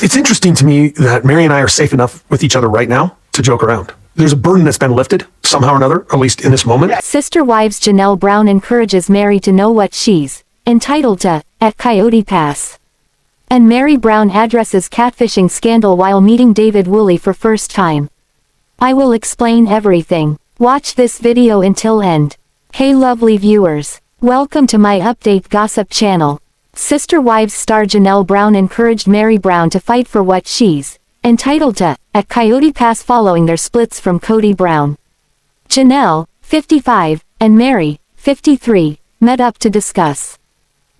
It's interesting to me that Meri and I are safe enough with each other right now to joke around. There's a burden that's been lifted, somehow or another, at least in this moment. Sister Wives Janelle Brown encourages Meri to know what she's entitled to at Coyote Pass. And Meri Brown addresses catfishing scandal while meeting David Woolley for first time. I will explain everything. Watch this video until end. Hey lovely viewers. Welcome to my update gossip channel. Sister Wives star Janelle Brown encouraged Meri Brown to fight for what she's entitled to at Coyote Pass following their splits from Kody Brown. Janelle, 55, and Meri, 53, met up to discuss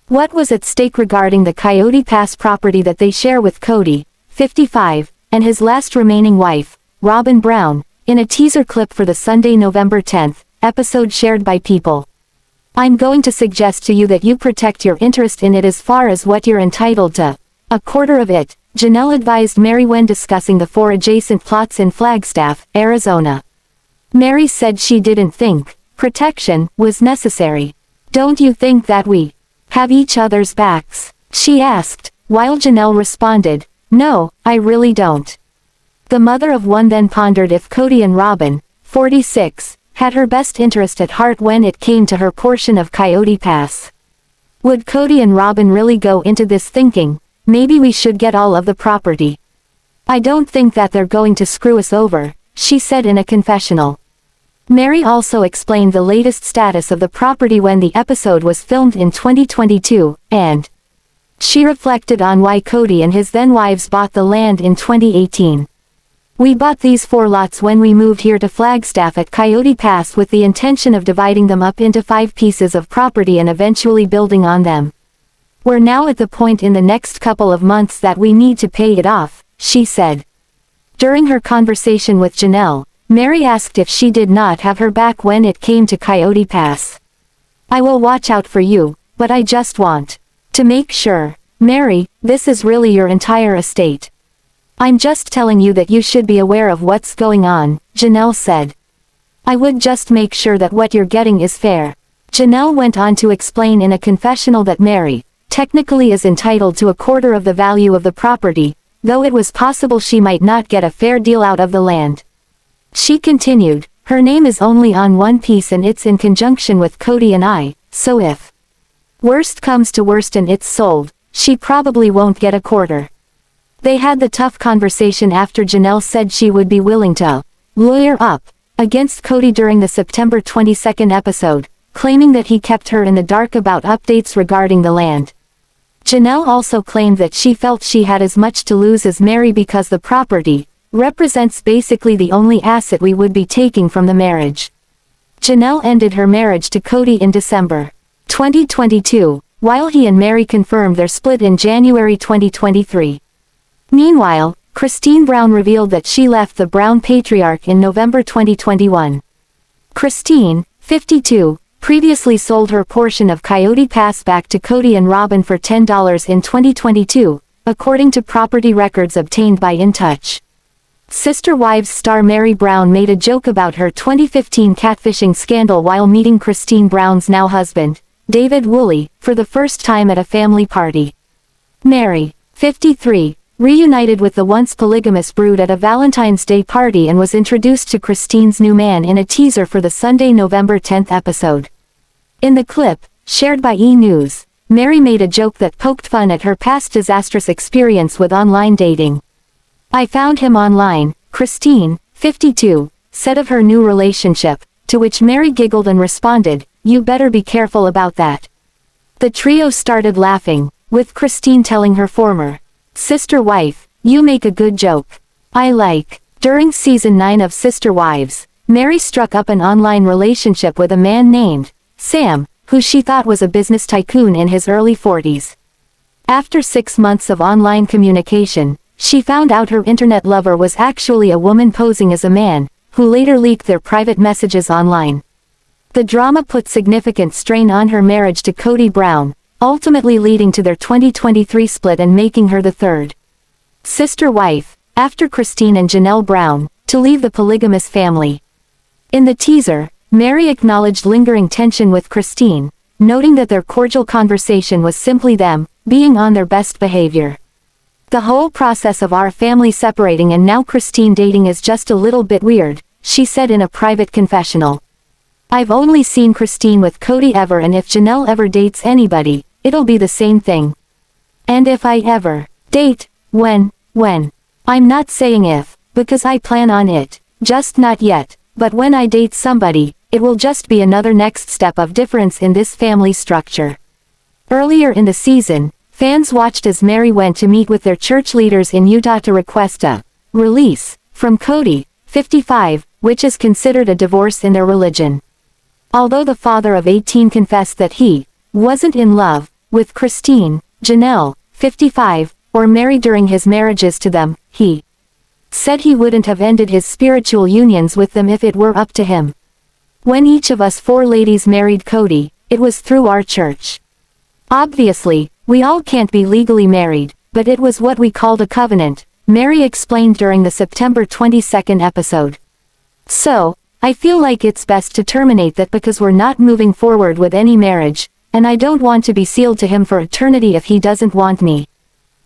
what was at stake regarding the Coyote Pass property that they share with Kody, 55, and his last remaining wife, Robyn Brown, in a teaser clip for the Sunday, November 10th, episode shared by People. I'm going to suggest to you that you protect your interest in it as far as what you're entitled to. A quarter of it, Janelle advised Meri when discussing the 4 adjacent plots in Flagstaff, Arizona. Meri said she didn't think protection was necessary. Don't you think that we have each other's backs? She asked, while Janelle responded, no, I really don't. The mother of one then pondered if Kody and Robyn, 46, had her best interest at heart when it came to her portion of Coyote Pass. Would Kody and Robyn really go into this thinking, maybe we should get all of the property? I don't think that they're going to screw us over, she said in a confessional. Meri also explained the latest status of the property when the episode was filmed in 2022, and she reflected on why Kody and his then-wives bought the land in 2018. We bought these 4 lots when we moved here to Flagstaff at Coyote Pass with the intention of dividing them up into 5 pieces of property and eventually building on them. We're now at the point in the next couple of months that we need to pay it off, she said. During her conversation with Janelle, Meri asked if she did not have her back when it came to Coyote Pass. I will watch out for you, but I just want to make sure. Meri, this is really your entire estate. I'm just telling you that you should be aware of what's going on, Janelle said. I would just make sure that what you're getting is fair. Janelle went on to explain in a confessional that Meri, technically is entitled to a quarter of the value of the property, though it was possible she might not get a fair deal out of the land. She continued, her name is only on one piece and it's in conjunction with Kody and I, so if worst comes to worst and it's sold, she probably won't get a quarter. They had the tough conversation after Janelle said she would be willing to lawyer up against Kody during the September 22 episode, claiming that he kept her in the dark about updates regarding the land. Janelle also claimed that she felt she had as much to lose as Meri because the property represents basically the only asset we would be taking from the marriage. Janelle ended her marriage to Kody in December 2022, while he and Meri confirmed their split in January 2023. Meanwhile, Christine Brown revealed that she left the Brown patriarch in November 2021. Christine, 52, previously sold her portion of Coyote Pass back to Kody and Robyn for $10 in 2022, according to property records obtained by In Touch. Sister Wives star Meri Brown made a joke about her 2015 catfishing scandal while meeting Christine Brown's now husband, David Woolley, for the first time at a family party. Meri, 53, reunited with the once polygamous brood at a Valentine's Day party and was introduced to Christine's new man in a teaser for the Sunday, November 10th episode. In the clip, shared by E! News, Meri made a joke that poked fun at her past disastrous experience with online dating. I found him online, Christine, 52, said of her new relationship, to which Meri giggled and responded, you better be careful about that. The trio started laughing, with Christine telling her former sister wife, you make a good joke. I like. During season 9 of Sister Wives, Meri struck up an online relationship with a man named Sam, who she thought was a business tycoon in his early 40s. After 6 months of online communication, she found out her internet lover was actually a woman posing as a man, who later leaked their private messages online. The drama put significant strain on her marriage to Kody Brown, ultimately leading to their 2023 split and making her the third sister wife, after Christine and Janelle Brown, to leave the polygamous family. In the teaser, Meri acknowledged lingering tension with Christine, noting that their cordial conversation was simply them being on their best behavior. The whole process of our family separating and now Christine dating is just a little bit weird, she said in a private confessional. I've only seen Christine with Kody ever, and if Janelle ever dates anybody, it'll be the same thing. And if I ever date, when, I'm not saying if, because I plan on it, just not yet, but when I date somebody, it will just be another next step of difference in this family structure. Earlier in the season, fans watched as Meri went to meet with their church leaders in Utah to request a release from Kody, 55, which is considered a divorce in their religion. Although the father of 18 confessed that he wasn't in love with Christine, Janelle, 55, or Meri during his marriages to them, he said he wouldn't have ended his spiritual unions with them if it were up to him. When each of us 4 ladies married Kody, it was through our church. Obviously, we all can't be legally married, but it was what we called a covenant, Meri explained during the September 22 episode. So, I feel like it's best to terminate that because we're not moving forward with any marriage, and I don't want to be sealed to him for eternity if he doesn't want me.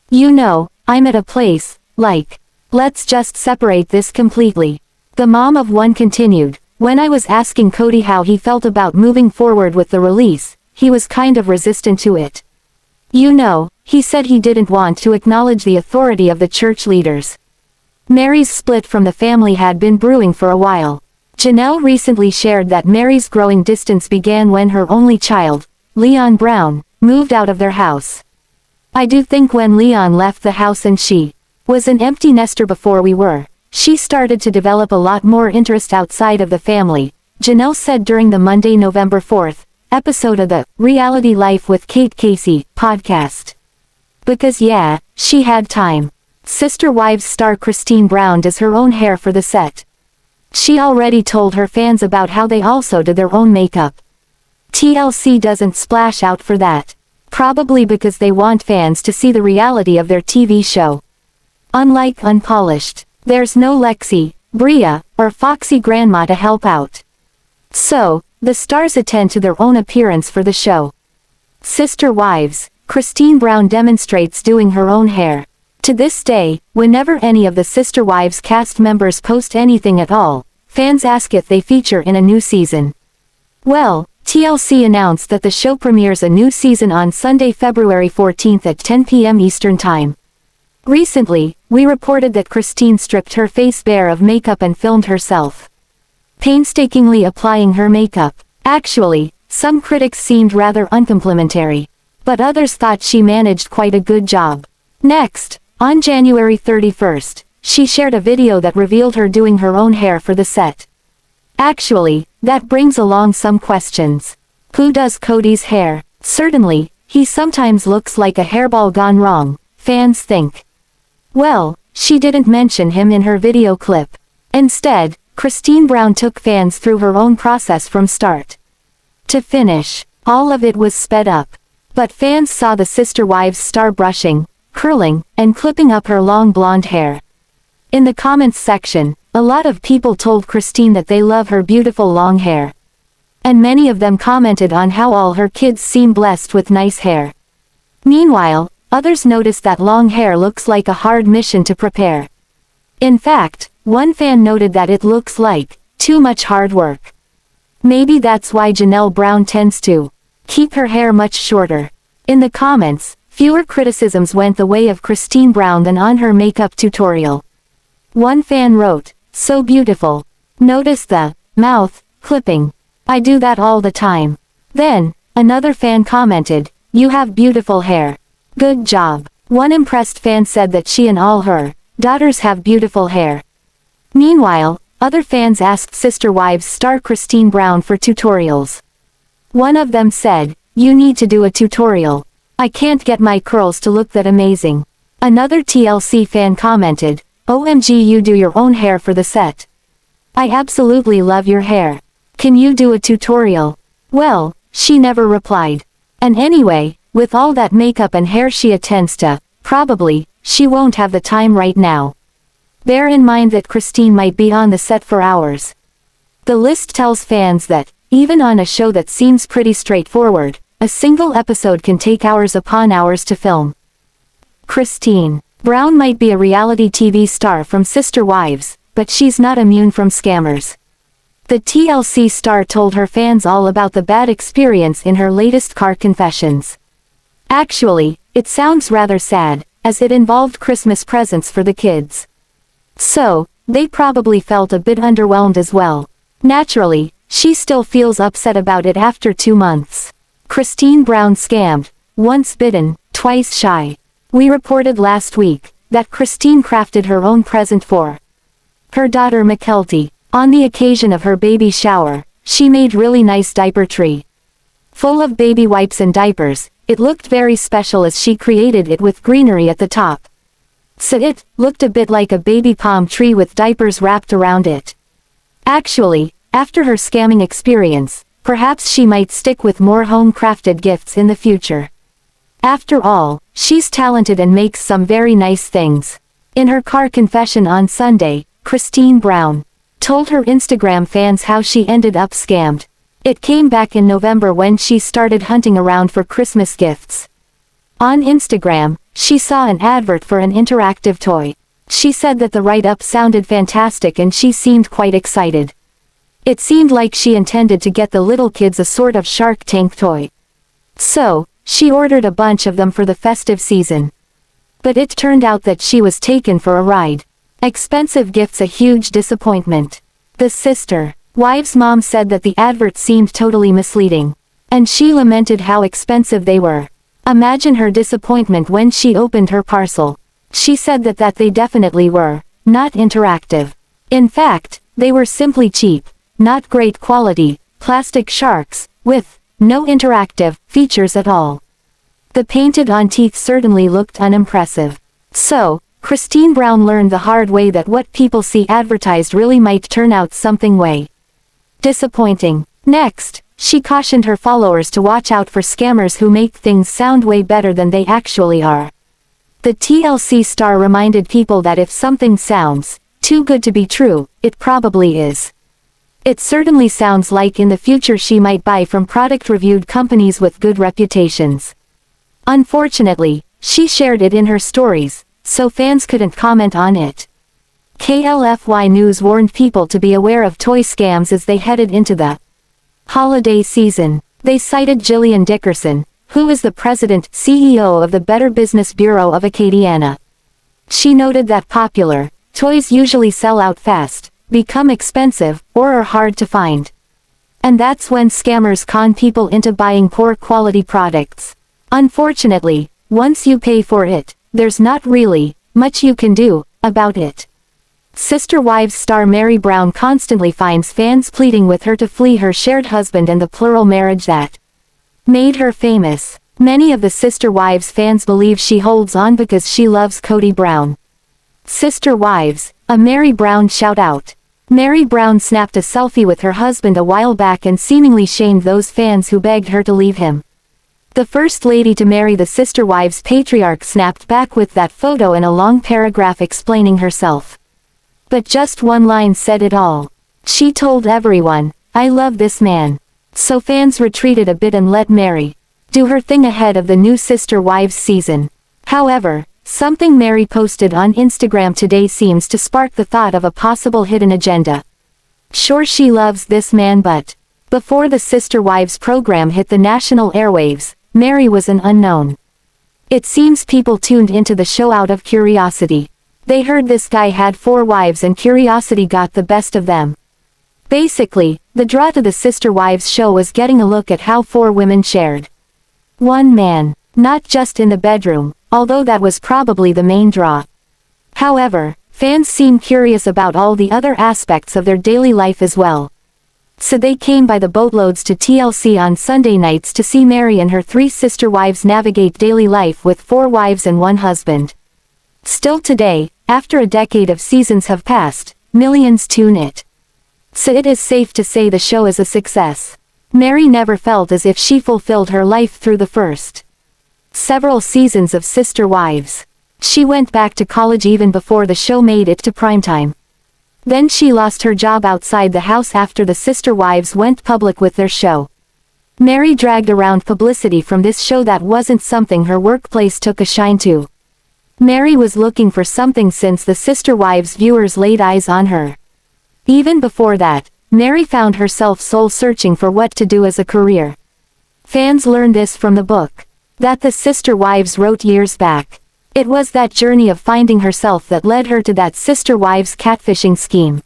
You know, I'm at a place, like, let's just separate this completely. The mom of one continued, when I was asking Kody how he felt about moving forward with the release, he was kind of resistant to it. You know, he said he didn't want to acknowledge the authority of the church leaders. Meri's split from the family had been brewing for a while. Janelle recently shared that Meri's growing distance began when her only child, Leon Brown, moved out of their house. I do think when Leon left the house and she was an empty nester before we were, she started to develop a lot more interest outside of the family, Janelle said during the Monday, November 4th, episode of the Reality Life with Kate Casey podcast. Because yeah, she had time. Sister Wives star Christine Brown does her own hair for the set. She already told her fans about how they also did their own makeup. TLC doesn't splash out for that. Probably because they want fans to see the reality of their TV show. Unlike Unpolished, there's no Lexi, Bria, or Foxy Grandma to help out. So, the stars attend to their own appearance for the show. Sister Wives, Christine Brown demonstrates doing her own hair. To this day, whenever any of the Sister Wives cast members post anything at all, fans ask if they feature in a new season. Well, TLC announced that the show premieres a new season on Sunday, February 14th at 10 p.m. Eastern Time. Recently, we reported that Christine stripped her face bare of makeup and filmed herself painstakingly applying her makeup. Actually, some critics seemed rather uncomplimentary, but others thought she managed quite a good job. Next, on January 31st, she shared a video that revealed her doing her own hair for the set. Actually, that brings along some questions. Who does Kody's hair? Certainly, he sometimes looks like a hairball gone wrong, fans think. Well, she didn't mention him in her video clip. Instead, Christine Brown took fans through her own process from start to finish. All of it was sped up. But fans saw the Sister Wives star brushing, curling, and clipping up her long blonde hair. In the comments section, a lot of people told Christine that they love her beautiful long hair. And many of them commented on how all her kids seem blessed with nice hair. Meanwhile, others noticed that long hair looks like a hard mission to prepare. In fact, one fan noted that it looks like too much hard work. Maybe that's why Janelle Brown tends to keep her hair much shorter. In the comments, fewer criticisms went the way of Christine Brown than on her makeup tutorial. One fan wrote, "So beautiful. Notice the mouth clipping. I do that all the time." Then, another fan commented, "You have beautiful hair. Good job." One impressed fan said that she and all her daughters have beautiful hair. Meanwhile, other fans asked Sister Wives star Christine Brown for tutorials. One of them said, "You need to do a tutorial. I can't get my curls to look that amazing." Another TLC fan commented, "OMG, you do your own hair for the set. I absolutely love your hair. Can you do a tutorial?" Well, she never replied. And anyway, with all that makeup and hair she attends to, probably, she won't have the time right now. Bear in mind that Christine might be on the set for hours. The list tells fans that, even on a show that seems pretty straightforward, a single episode can take hours upon hours to film. Christine Brown might be a reality TV star from Sister Wives, but she's not immune from scammers. The TLC star told her fans all about the bad experience in her latest car confessions. Actually, it sounds rather sad, as it involved Christmas presents for the kids. So, they probably felt a bit underwhelmed as well. Naturally, she still feels upset about it after 2 months. Christine Brown scammed, once bitten, twice shy. We reported last week that Christine crafted her own present for her daughter Mykelti. On the occasion of her baby shower, she made really nice diaper tree. Full of baby wipes and diapers, it looked very special as she created it with greenery at the top. So it looked a bit like a baby palm tree with diapers wrapped around it. Actually, after her scamming experience, perhaps she might stick with more home-crafted gifts in the future. After all, she's talented and makes some very nice things. In her car confession on Sunday, Christine Brown told her Instagram fans how she ended up scammed. It came back in November when she started hunting around for Christmas gifts. On Instagram, she saw an advert for an interactive toy. She said that the write-up sounded fantastic and she seemed quite excited. It seemed like she intended to get the little kids a sort of Shark Tank toy. So, she ordered a bunch of them for the festive season. But it turned out that she was taken for a ride. Expensive gifts a huge disappointment. The sister wives' mom said that the advert seemed totally misleading. And she lamented how expensive they were. Imagine her disappointment when she opened her parcel. She said that they definitely were not interactive. In fact, they were simply cheap, not great quality, plastic sharks, with no interactive features at all. The painted-on teeth certainly looked unimpressive. So, Christine Brown learned the hard way that what people see advertised really might turn out something way disappointing. Next, she cautioned her followers to watch out for scammers who make things sound way better than they actually are. The TLC star reminded people that if something sounds too good to be true, it probably is. It certainly sounds like in the future she might buy from product-reviewed companies with good reputations. Unfortunately, she shared it in her stories, so fans couldn't comment on it. KLFY News warned people to be aware of toy scams as they headed into the holiday season. They cited Jillian Dickerson, who is the president/CEO of the Better Business Bureau of Acadiana. She noted that popular toys usually sell out fast, become expensive, or are hard to find. And that's when scammers con people into buying poor quality products. Unfortunately, once you pay for it, there's not really much you can do about it. Sister Wives star Meri Brown constantly finds fans pleading with her to flee her shared husband and the plural marriage that made her famous. Many of the Sister Wives fans believe she holds on because she loves Kody Brown. Sister Wives, a Meri Brown shout-out. Meri Brown snapped a selfie with her husband a while back and seemingly shamed those fans who begged her to leave him. The first lady to marry the Sister Wives patriarch snapped back with that photo and a long paragraph explaining herself. But just one line said it all. She told everyone, "I love this man." So fans retreated a bit and let Meri do her thing ahead of the new Sister Wives season. However, something Meri posted on Instagram today seems to spark the thought of a possible hidden agenda. Sure, she loves this man, but before the Sister Wives program hit the national airwaves, Meri was an unknown. It seems people tuned into the show out of curiosity. They heard this guy had 4 wives and curiosity got the best of them. Basically, the draw to the Sister Wives show was getting a look at how 4 women shared one man, not just in the bedroom, although that was probably the main draw. However, fans seem curious about all the other aspects of their daily life as well. So they came by the boatloads to TLC on Sunday nights to see Meri and her 3 sister wives navigate daily life with 4 wives and 1 husband. Still today, after a decade of seasons have passed, millions tune it. So it is safe to say the show is a success. Meri never felt as if she fulfilled her life through the first several seasons of Sister Wives. She went back to college even before the show made it to primetime. Then she lost her job outside the house after the Sister Wives went public with their show. Meri dragged around publicity from this show that wasn't something her workplace took a shine to. Meri was looking for something since the Sister Wives viewers laid eyes on her. Even before that, Meri found herself soul-searching for what to do as a career. Fans learned this from the book that the Sister Wives wrote years back. It was that journey of finding herself that led her to that Sister Wives catfishing scheme.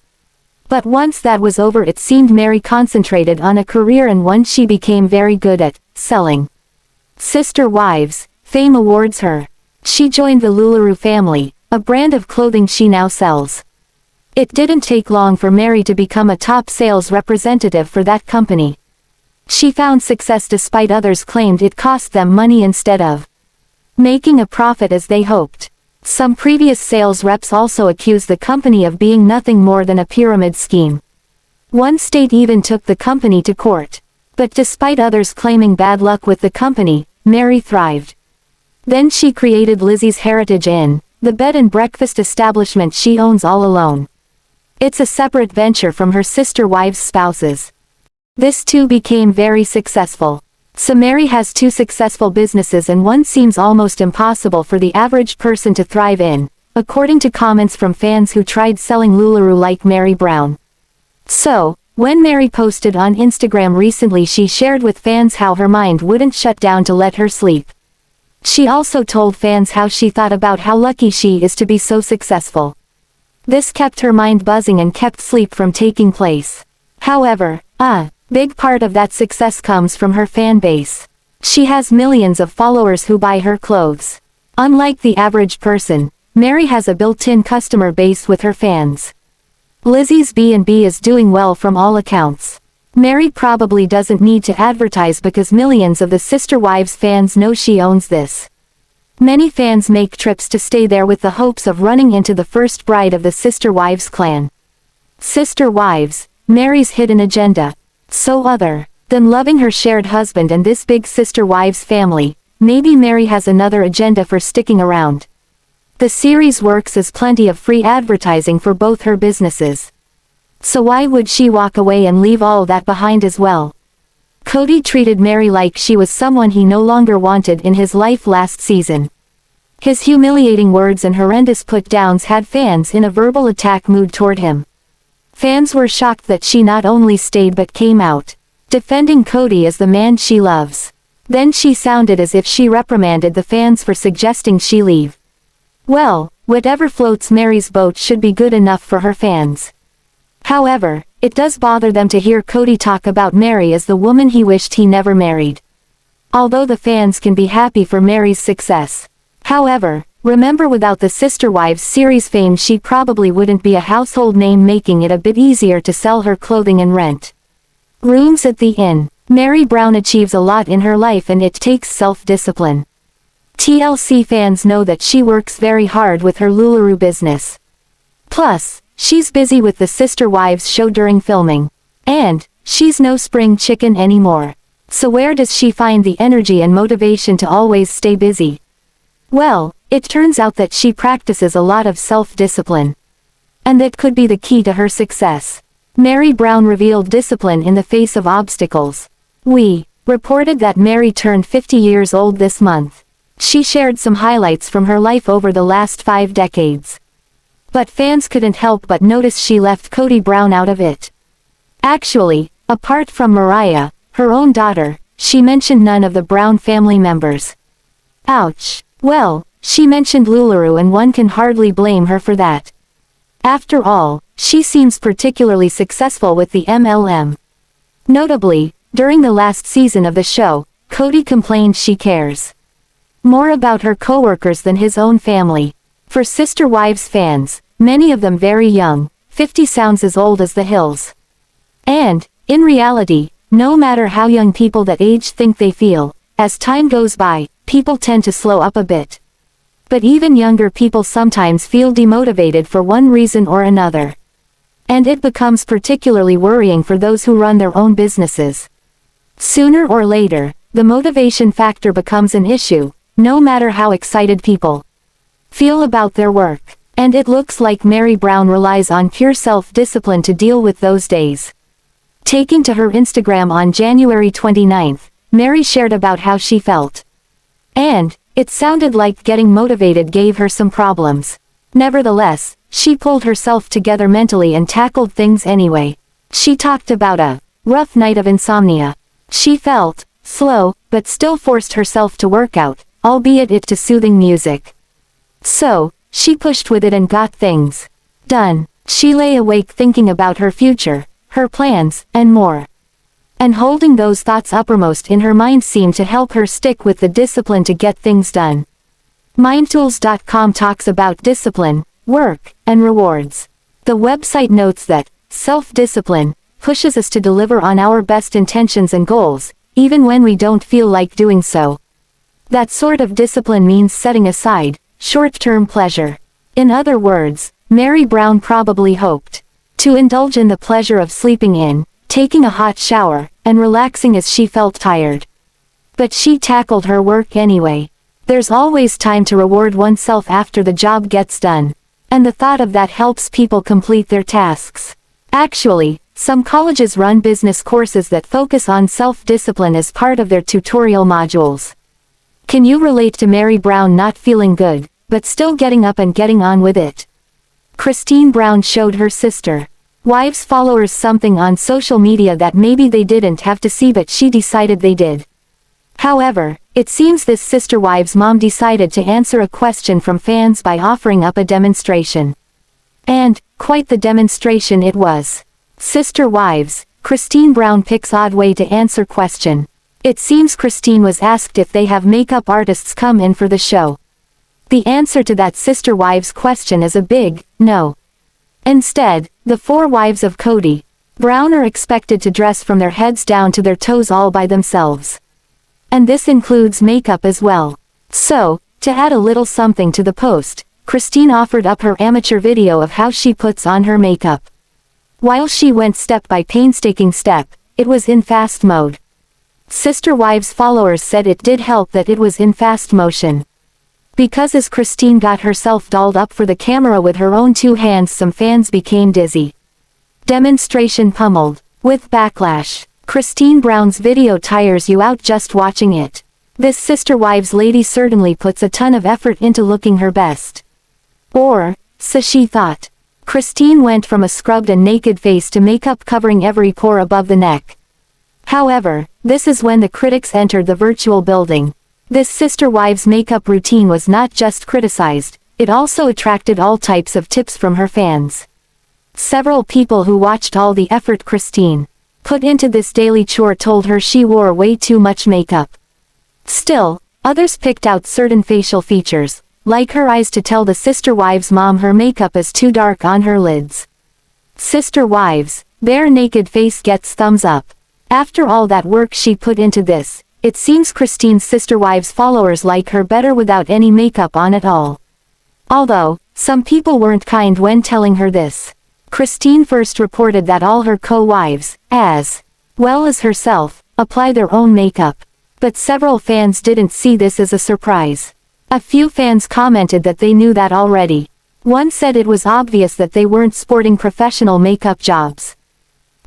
But once that was over, it seemed Meri concentrated on a career, and one she became very good at, selling. Sister Wives, fame awards her. She joined the LuLaRoe family, a brand of clothing she now sells. It didn't take long for Meri to become a top sales representative for that company. She found success despite others claimed it cost them money instead of making a profit as they hoped. Some previous sales reps also accused the company of being nothing more than a pyramid scheme. One state even took the company to court. But despite others claiming bad luck with the company, Meri thrived. Then she created Lizzie's Heritage Inn, the bed and breakfast establishment she owns all alone. It's a separate venture from her Sister Wives' spouses. This too became very successful. So Meri has two successful businesses, and one seems almost impossible for the average person to thrive in, according to comments from fans who tried selling LuLaRoe like Meri Brown. So, when Meri posted on Instagram recently, she shared with fans how her mind wouldn't shut down to let her sleep. She also told fans how she thought about how lucky she is to be so successful. This kept her mind buzzing and kept sleep from taking place. However, big part of that success comes from her fan base. She has millions of followers who buy her clothes. Unlike the average person, Meri has a built-in customer base with her fans. Lizzie's B&B is doing well from all accounts. Meri probably doesn't need to advertise because millions of the Sister Wives fans know she owns this. Many fans make trips to stay there with the hopes of running into the first bride of the Sister Wives clan. Sister Wives, Meri's hidden agenda. So other than loving her shared husband and this big Sister Wives family, maybe Meri has another agenda for sticking around. The series works as plenty of free advertising for both her businesses. So why would she walk away and leave all that behind as well? Kody treated Meri like she was someone he no longer wanted in his life last season. His humiliating words and horrendous put-downs had fans in a verbal attack mood toward him. Fans were shocked that she not only stayed but came out, defending Kody as the man she loves. Then she sounded as if she reprimanded the fans for suggesting she leave. Well, whatever floats Meri's boat should be good enough for her fans. However, it does bother them to hear Kody talk about Meri as the woman he wished he never married. Although the fans can be happy for Meri's success. However, remember, without the Sister Wives series fame she probably wouldn't be a household name, making it a bit easier to sell her clothing and rent rooms at the inn. Meri Brown achieves a lot in her life, and it takes self-discipline. TLC fans know that she works very hard with her LuLaRoe business. Plus, she's busy with the Sister Wives show during filming. And, she's no spring chicken anymore. So where does she find the energy and motivation to always stay busy? Well, it turns out that she practices a lot of self-discipline. And that could be the key to her success. Meri Brown revealed discipline in the face of obstacles. We reported that Meri turned 50 years old this month. She shared some highlights from her life over the last 5 decades. But fans couldn't help but notice she left Kody Brown out of it. Actually, apart from Mariah, her own daughter, she mentioned none of the Brown family members. Ouch. Well, she mentioned LuLaRoe, and one can hardly blame her for that. After all, she seems particularly successful with the MLM. Notably, during the last season of the show, Kody complained she cares more about her coworkers than his own family. For Sister Wives fans, many of them very young, 50 sounds as old as the hills. And, in reality, no matter how young people that age think they feel, as time goes by, people tend to slow up a bit. But even younger people sometimes feel demotivated for one reason or another. And it becomes particularly worrying for those who run their own businesses. Sooner or later, the motivation factor becomes an issue, no matter how excited people feel about their work. And it looks like Meri Brown relies on pure self-discipline to deal with those days. Taking to her Instagram on January 29th, Meri shared about how she felt. And, It sounded like getting motivated gave her some problems. Nevertheless, she pulled herself together mentally and tackled things anyway. She talked about a rough night of insomnia. She felt slow, but still forced herself to work out, albeit it to soothing music. So, she pushed with it and got things done. She lay awake thinking about her future, her plans, and more. And holding those thoughts uppermost in her mind seemed to help her stick with the discipline to get things done. Mindtools.com talks about discipline, work, and rewards. The website notes that self-discipline pushes us to deliver on our best intentions and goals, even when we don't feel like doing so. That sort of discipline means setting aside short-term pleasure. In other words, Meri Brown probably hoped to indulge in the pleasure of sleeping in, taking a hot shower, and relaxing as she felt tired. But she tackled her work anyway. There's always time to reward oneself after the job gets done. And the thought of that helps people complete their tasks. Actually, some colleges run business courses that focus on self-discipline as part of their tutorial modules. Can you relate to Meri Brown not feeling good, but still getting up and getting on with it? Christine Brown showed her sister wives followers something on social media that maybe they didn't have to see but she decided they did. However, it seems this sister wives mom decided to answer a question from fans by offering up a demonstration. And, quite the demonstration it was. Sister wives, Christine Brown picks odd way to answer question. It seems Christine was asked if they have makeup artists come in for the show. The answer to that sister wives question is a big no. Instead, the four wives of Kody Brown are expected to dress from their heads down to their toes all by themselves. And this includes makeup as well. So, to add a little something to the post, Christine offered up her amateur video of how she puts on her makeup. While she went step by painstaking step, it was in fast mode. Sister Wives followers said it did help that it was in fast motion. Because as Christine got herself dolled up for the camera with her own two hands, some fans became dizzy. Demonstration pummeled. With backlash. Christine Brown's video tires you out just watching it. This Sister Wives lady certainly puts a ton of effort into looking her best. Or, so she thought. Christine went from a scrubbed and naked face to makeup covering every pore above the neck. However, this is when the critics entered the virtual building. This Sister Wives makeup routine was not just criticized, it also attracted all types of tips from her fans. Several people who watched all the effort Christine put into this daily chore told her she wore way too much makeup. Still, others picked out certain facial features, like her eyes, to tell the Sister Wives mom her makeup is too dark on her lids. Sister Wives, bare naked face gets thumbs up. After all that work she put into this, it seems Christine's Sister Wives followers like her better without any makeup on at all. Although, some people weren't kind when telling her this. Christine first reported that all her co-wives, as well as herself, apply their own makeup. But several fans didn't see this as a surprise. A few fans commented that they knew that already. One said it was obvious that they weren't sporting professional makeup jobs.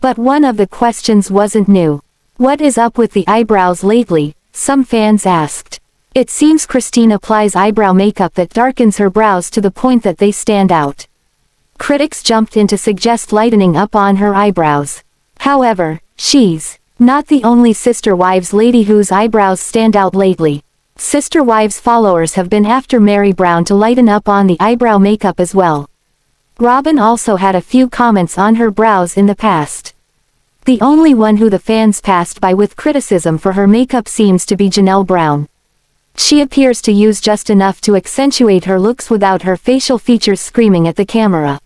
But one of the questions wasn't new. What is up with the eyebrows lately? Some fans asked. It seems Christine applies eyebrow makeup that darkens her brows to the point that they stand out. Critics jumped in to suggest lightening up on her eyebrows. However, she's not the only Sister Wives lady whose eyebrows stand out lately. Sister Wives followers have been after Meri Brown to lighten up on the eyebrow makeup as well. Robyn also had a few comments on her brows in the past. The only one who the fans passed by with criticism for her makeup seems to be Janelle Brown. She appears to use just enough to accentuate her looks without her facial features screaming at the camera.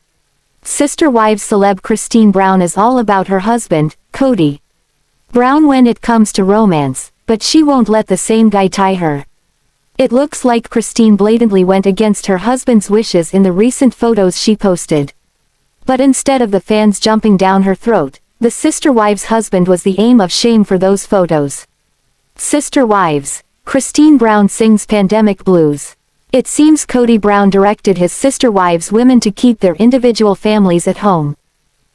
Sister Wives celeb Christine Brown is all about her husband, Kody Brown when it comes to romance, but she won't let the same guy tie her. It looks like Christine blatantly went against her husband's wishes in the recent photos she posted. But instead of the fans jumping down her throat, the Sister Wives' husband was the aim of shame for those photos. Sister Wives, Christine Brown sings Pandemic Blues. It seems Kody Brown directed his Sister Wives women to keep their individual families at home.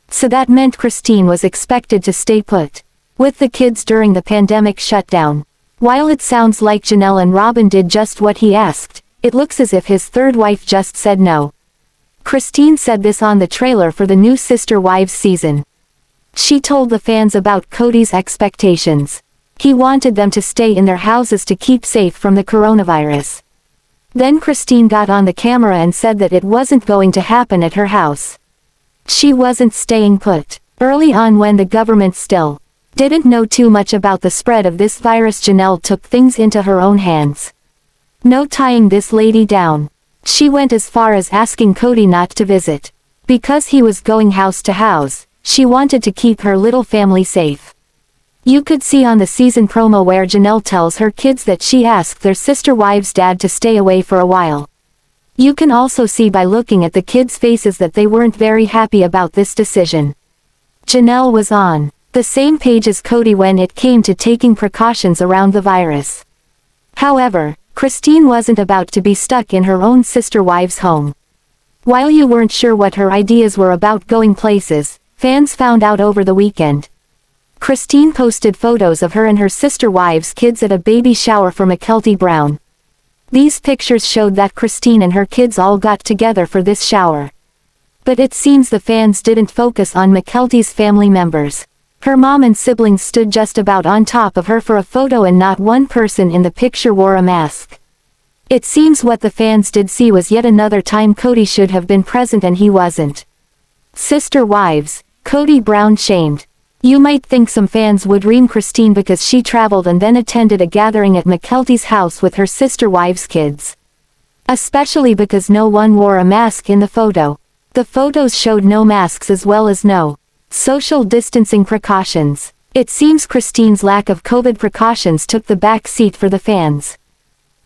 So that meant Christine was expected to stay put with the kids during the pandemic shutdown. While it sounds like Janelle and Robyn did just what he asked, it looks as if his third wife just said no. Christine said this on the trailer for the new Sister Wives season. She told the fans about Kody's expectations. He wanted them to stay in their houses to keep safe from the coronavirus. Then Christine got on the camera and said that it wasn't going to happen at her house. She wasn't staying put. Early on, when the government still didn't know too much about the spread of this virus, Janelle took things into her own hands. No tying this lady down. She went as far as asking Kody not to visit. Because he was going house to house, she wanted to keep her little family safe. You could see on the season promo where Janelle tells her kids that she asked their sister wives' dad to stay away for a while. You can also see by looking at the kids' faces that they weren't very happy about this decision. Janelle was on the same page as Kody when it came to taking precautions around the virus. However, Christine wasn't about to be stuck in her own sister wife's home. While you weren't sure what her ideas were about going places, fans found out over the weekend. Christine posted photos of her and her sister wives' kids at a baby shower for Mykelti Brown. These pictures showed that Christine and her kids all got together for this shower. But it seems the fans didn't focus on Mykelti's family members. Her mom and siblings stood just about on top of her for a photo, and not one person in the picture wore a mask. It seems what the fans did see was yet another time Kody should have been present and he wasn't. Sister wives, Kody Brown shamed. You might think some fans would ream Christine because she traveled and then attended a gathering at Mykelti's house with her sister wives' kids. Especially because no one wore a mask in the photo. The photos showed no masks as well as no social distancing precautions. It seems Christine's lack of COVID precautions took the back seat for the fans.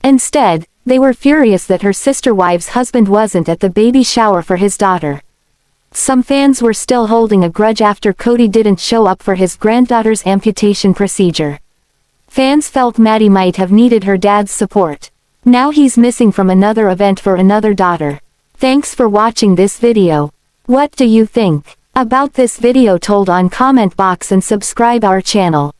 Instead, they were furious that her sister wife's husband wasn't at the baby shower for his daughter. Some fans were still holding a grudge after Kody didn't show up for his granddaughter's amputation procedure. Fans felt Maddie might have needed her dad's support. Now he's missing from another event for another daughter. Thanks for watching this video. What do you think about this video? Told on comment box and subscribe our channel.